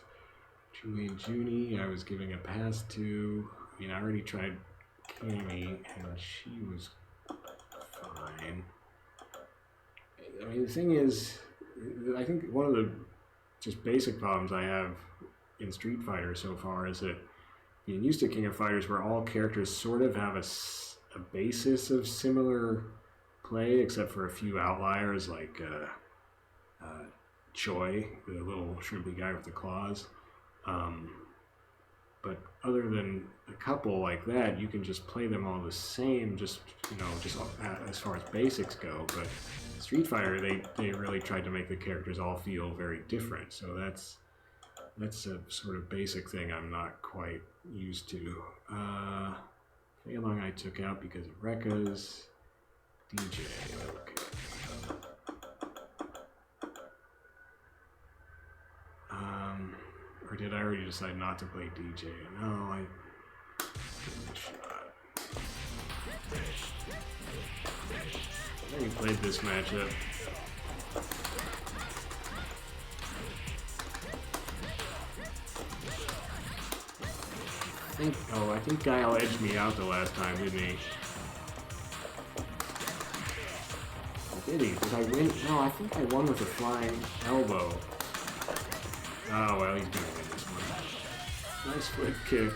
Julie and Junie I was giving a pass to. I mean, I already tried Cammy and she was fine. I mean, the thing is, I think one of the just basic problems I have in Street Fighter so far is that Being used to King of Fighters where all characters sort of have a basis of similar play, except for a few outliers like Choi, the little shrimpy guy with the claws. But other than a couple like that, you can just play them all the same, just as far as basics go. But Street Fighter, they really tried to make the characters all feel very different. So that's a sort of basic thing I'm not quite used to. Fei Long I took out because of rekkas. Dee Jay, okay. Or did I already decide not to play Dee Jay? No, I give it a shot. I already played this matchup. I think Guile edged me out the last time, didn't he? Did he? Did I win? No, I think I won with a flying elbow. Oh, well, he's gonna win this one. Nice flip kick.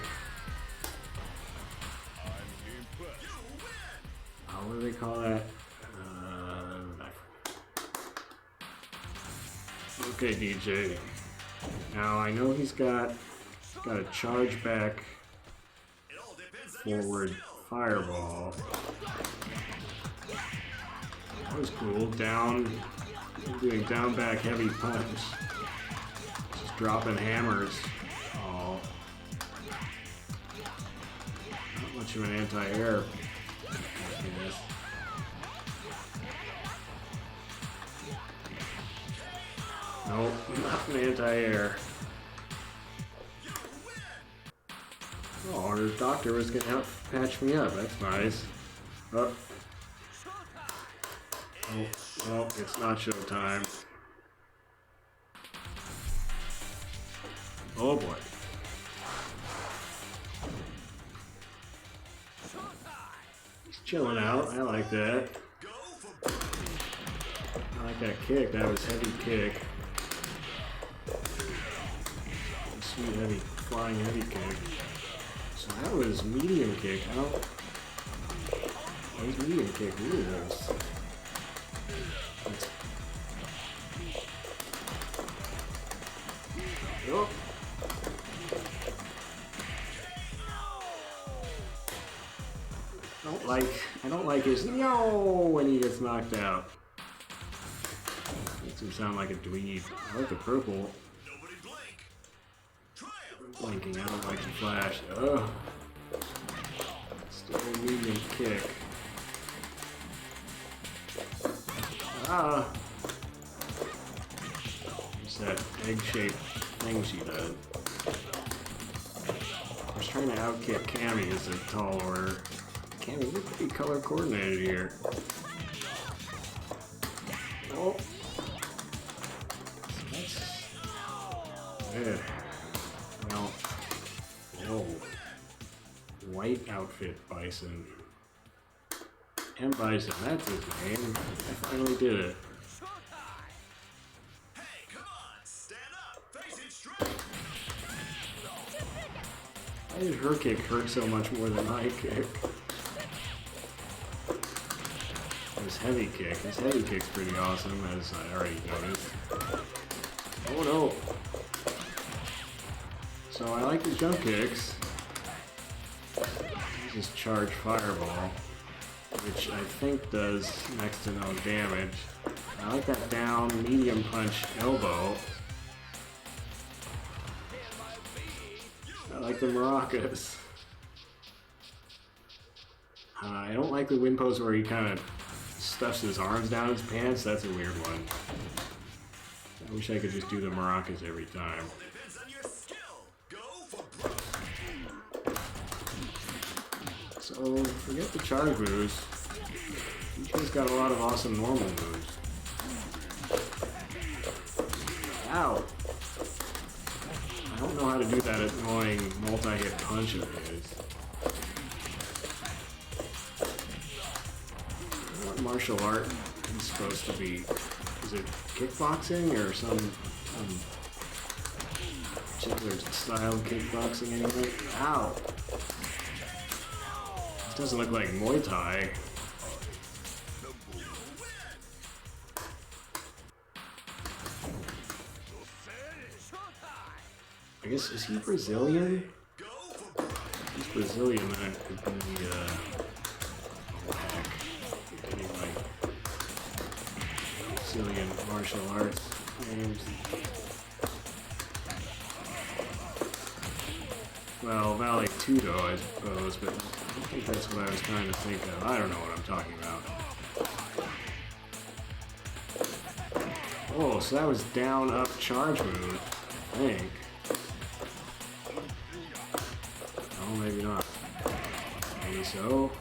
What do they call that? Okay, Dee Jay. Now, I know he's got a charge back forward fireball. That was cool. Down, doing down back heavy punch. Just dropping hammers. Oh. Not much of an anti-air. Nope, not an anti-air. Oh, our doctor was gonna help patch me up. That's nice. Oh. Oh, well, it's not showtime. Oh boy. He's chilling out. I like that. I like that kick. That was heavy kick. Sweet heavy, flying heavy kick. So that was medium kick. That was medium kick. Really nice. Oh. I don't like his no when he gets knocked out. Makes him sound like a dweeb. I like the purple. Blinking, I don't like the flash. Ugh. Still a medium kick. Ah! It's that egg-shaped thing she does. I was trying to outkick Cammy as a tall order. Cammy, you're pretty color coordinated here. Oh! Yeah. Well, whoa. White outfit Bison. M. Bison, that's his name. I finally did it. Hey, come on, stand up, face it straight. Why did her kick hurt so much more than my kick? His heavy kick. His heavy kick's pretty awesome, as I already noticed. Oh no! So I like the jump kicks. Just charge fireball, which I think does next to no damage. I like that down medium punch elbow. I like the maracas. I don't like the wind pose where he kind of stuffs his arms down his pants. That's a weird one. I wish I could just do the maracas every time. Depends on your skill. Go for broke. So forget the charge moves. DJ's got a lot of awesome normal moves. Ow! I don't know how to do that annoying multi-hit punch of his. What martial art is supposed to be? Is it kickboxing or some particular style of kickboxing anyway. Ow! This doesn't look like Muay Thai. I guess, is he Brazilian? If he's Brazilian, then it could be, whack. Any, like, Brazilian martial arts games. Well, Valley Tudo, I suppose, but I think that's what I was trying to think of. I don't know what I'm talking about. Oh, so that was down, up, charge move, I think. Oh, maybe not. Maybe so.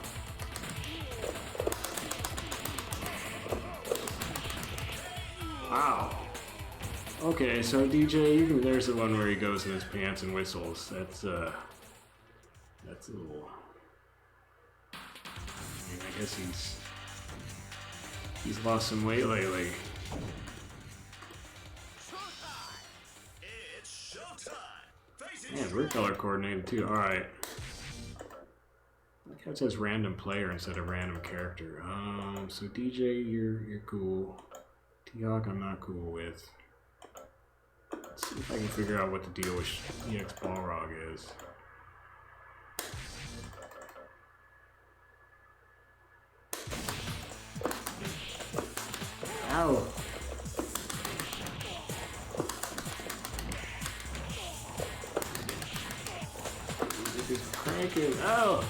Wow. Okay, so Dee Jay, there's the one where he goes in his pants and whistles. That's a little... I mean, I guess he's lost some weight lately. It's showtime. Man, we're color coordinated too. Alright. Like how it says random player instead of random character. So Dee Jay, you're cool. T-Hawk I'm not cool with. Let's see if I can figure out what the deal with EX Balrog is. Ow! He's cranking. Oh!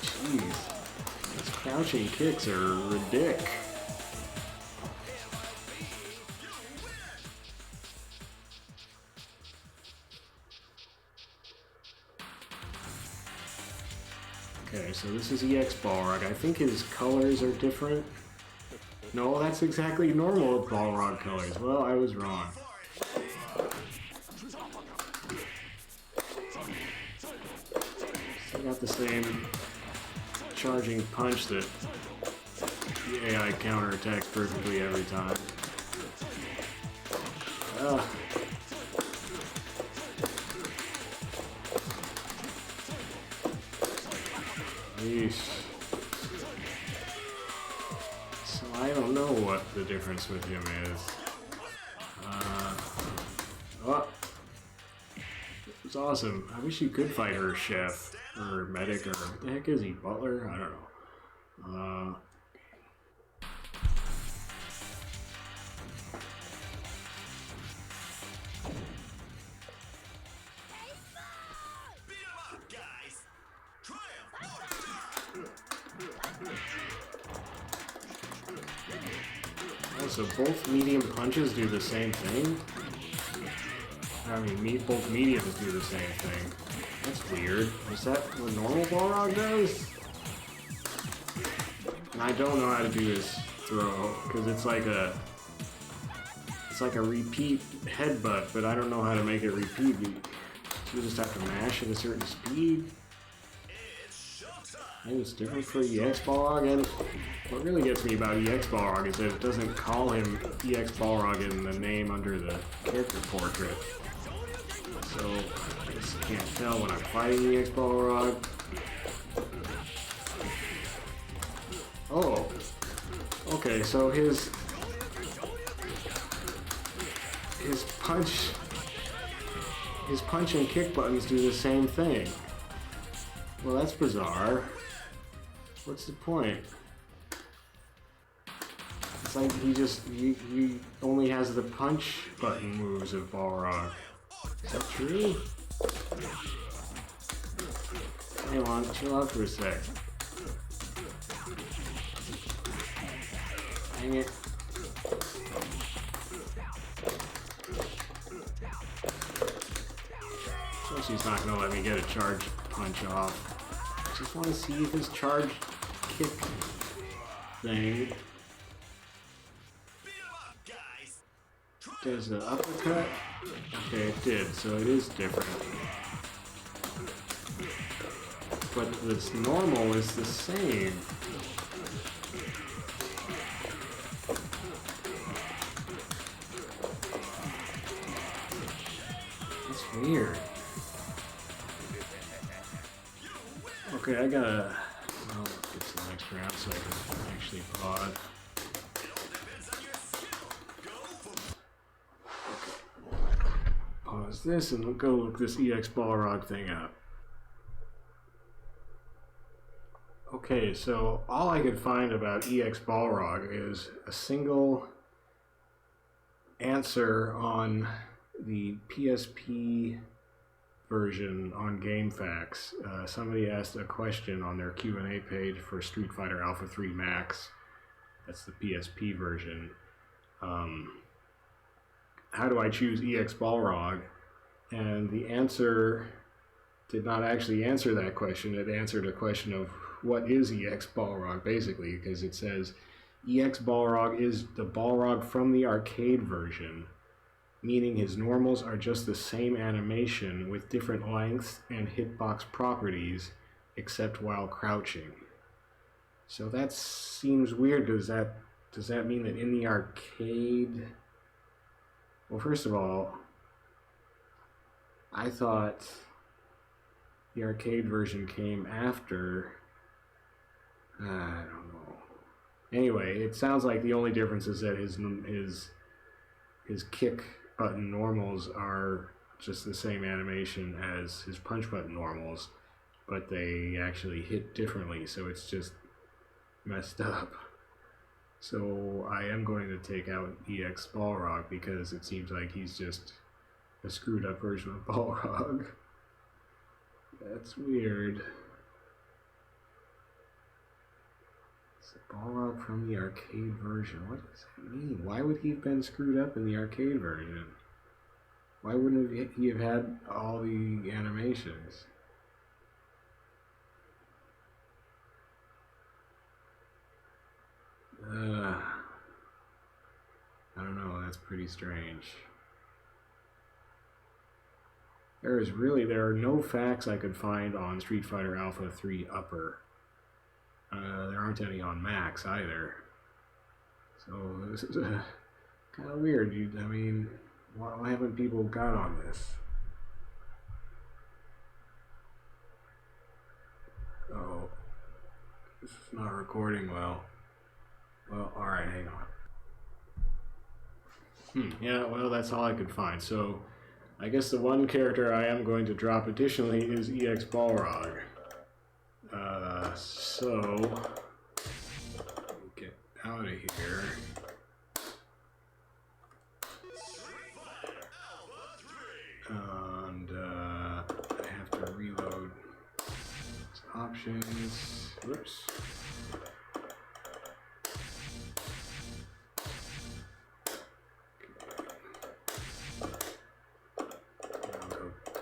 Jeez. Those crouching kicks are ridiculous. Okay, so this is EX Balrog. I think his colors are different. No, that's exactly normal Balrog colors. Well, I was wrong. Still got the same charging punch that the AI counterattacks perfectly every time. Ugh. Yeesh. So I don't know what the difference with him is. Oh, it was awesome. I wish you could fight her chef or medic or what the heck is he? Butler? I don't know. So both medium punches do the same thing? I mean, both mediums do the same thing. That's weird. Is that what normal Balrog does? And I don't know how to do this throw, because it's like a repeat headbutt, but I don't know how to make it repeat. You just have to mash at a certain speed. I think it's different for EX Balrog, and what really gets me about EX Balrog is that it doesn't call him EX Balrog in the name under the character portrait. So I just can't tell when I'm fighting EX Balrog. Oh, okay, so his punch and kick buttons do the same thing. Well, that's bizarre. What's the point? It's like he only has the punch button moves of Balrog. Is that true? Hang on, chill out for a sec. Dang it. So she's not gonna let me get a charge punch off. I just want to see if his charge kick thing does the uppercut. Okay, it did, so it is different. But this normal is the same. Weird. Okay, I gotta. Well, get to the next round so I can actually pause. Pause this and we'll go look this EX Balrog thing up. Okay, so all I could find about EX Balrog is a single answer on the PSP version on GameFAQs. Somebody asked a question on their Q&A page for Street Fighter Alpha 3 Max. That's the PSP version. How do I choose EX Balrog? And the answer did not actually answer that question. It answered a question of what is EX Balrog, basically, because it says EX Balrog is the Balrog from the arcade version, meaning his normals are just the same animation with different lengths and hitbox properties, except while crouching. So that seems weird. Does that mean that in the arcade? Well, first of all, I thought the arcade version came after. I don't know. Anyway, it sounds like the only difference is that his kick button normals are just the same animation as his punch button normals, but they actually hit differently, so it's just messed up. So I am going to take out EX Balrog because it seems like he's just a screwed up version of Balrog. That's weird. It's a Balrog from the arcade version. What does that mean? Why would he have been screwed up in the arcade version? Why wouldn't he have had all the animations? I don't know, that's pretty strange. There are no facts I could find on Street Fighter Alpha 3 Upper. There aren't any on Max either. So this is kind of weird. I mean, why haven't people got on this? Oh, this is not recording well. Well, alright, hang on. Yeah, well, that's all I could find. So, I guess the one character I am going to drop additionally is EX Balrog. So, get out of here. And I have to reload options. Whoops.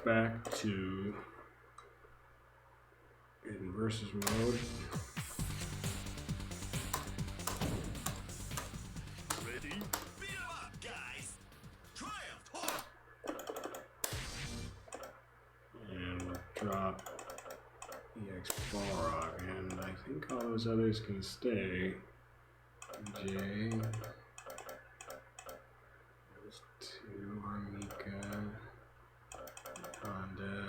Back to in versus mode. Ready? Beat 'em up, guys! Triumph! And drop EX Balrog, and I think all those others can stay. Dee Jay. Those two, R.Mika. E.Honda.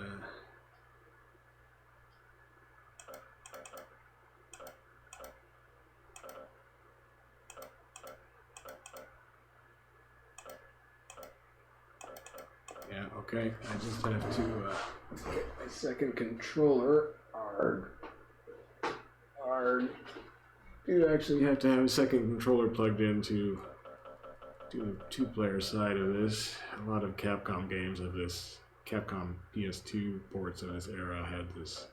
Yeah, okay. I just have to get my second controller. Arg. You actually have to have a second controller plugged in to do the two-player side of this. A lot of Capcom games of this, Capcom PS2 ports of this era had this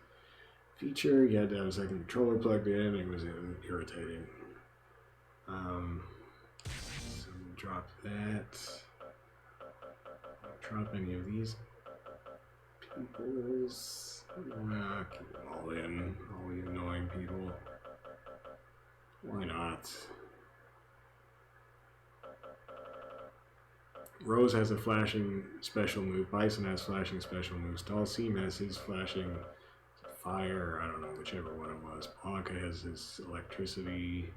feature. You had to have a second controller plugged in. It was irritating. So drop that. Drop any of these peoples. Keep them all in. All the annoying people. Why not? Rose has a flashing special move. Bison has flashing special moves. Dalsim has his flashing fire, I don't know, whichever one it was. Blanca has his electricity.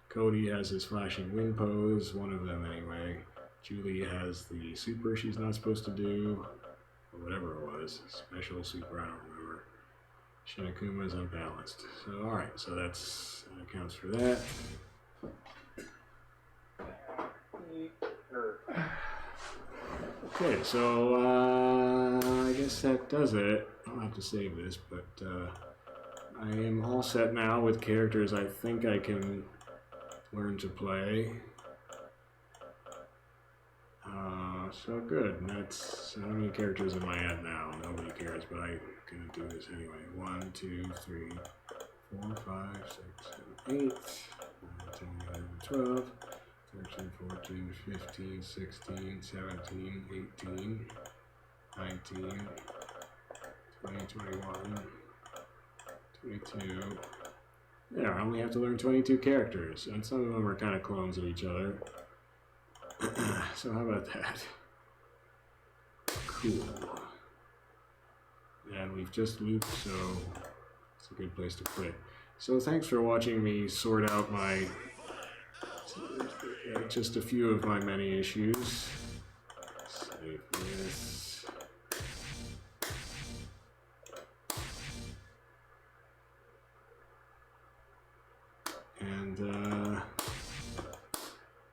Cody has his flashing wind pose, one of them anyway. Julie has the super she's not supposed to do. or whatever it was. Special, super, I don't remember. Shinakuma is unbalanced. So, alright, so that accounts for that. Okay, so I guess that does it. I'll have to save this, but I am all set now with characters I think I can learn to play. So good. That's how many characters in my head now? Nobody cares, but I'm gonna do this anyway. 1, 2, 3, 4, 5, 6, 7, 8, 9, 10, 11, 12, 13, 14, 15, 16, 17, 18, 19, 20, 21, 22. Yeah, I only have to learn 22 characters, and some of them are kind of clones of each other. So how about that? Cool. And we've just looped, so it's a good place to quit. So thanks for watching me sort out my just a few of my many issues. Save this. And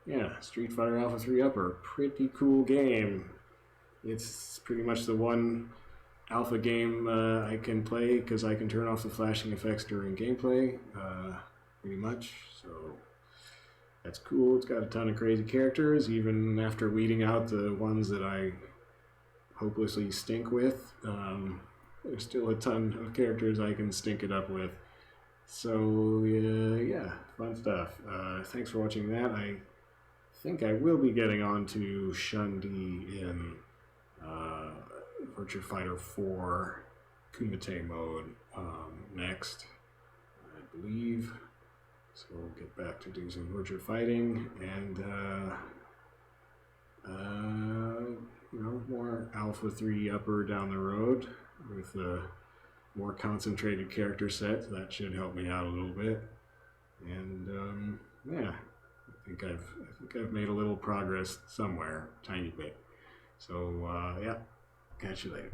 yeah, Street Fighter Alpha 3 Upper, pretty cool game. It's pretty much the one alpha game I can play because I can turn off the flashing effects during gameplay, pretty much. So that's cool. It's got a ton of crazy characters, even after weeding out the ones that I hopelessly stink with. There's still a ton of characters I can stink it up with. So yeah, fun stuff. Thanks for watching that. I think I will be getting on to Shun-Di in Virtua Fighter 4 Kumite mode next, I believe. So we'll get back to do some virtual fighting and you know, more Alpha 3 Upper down the road with a more concentrated character set. That should help me out a little bit. And yeah, I think I've made a little progress somewhere, tiny bit. So yeah, catch you later.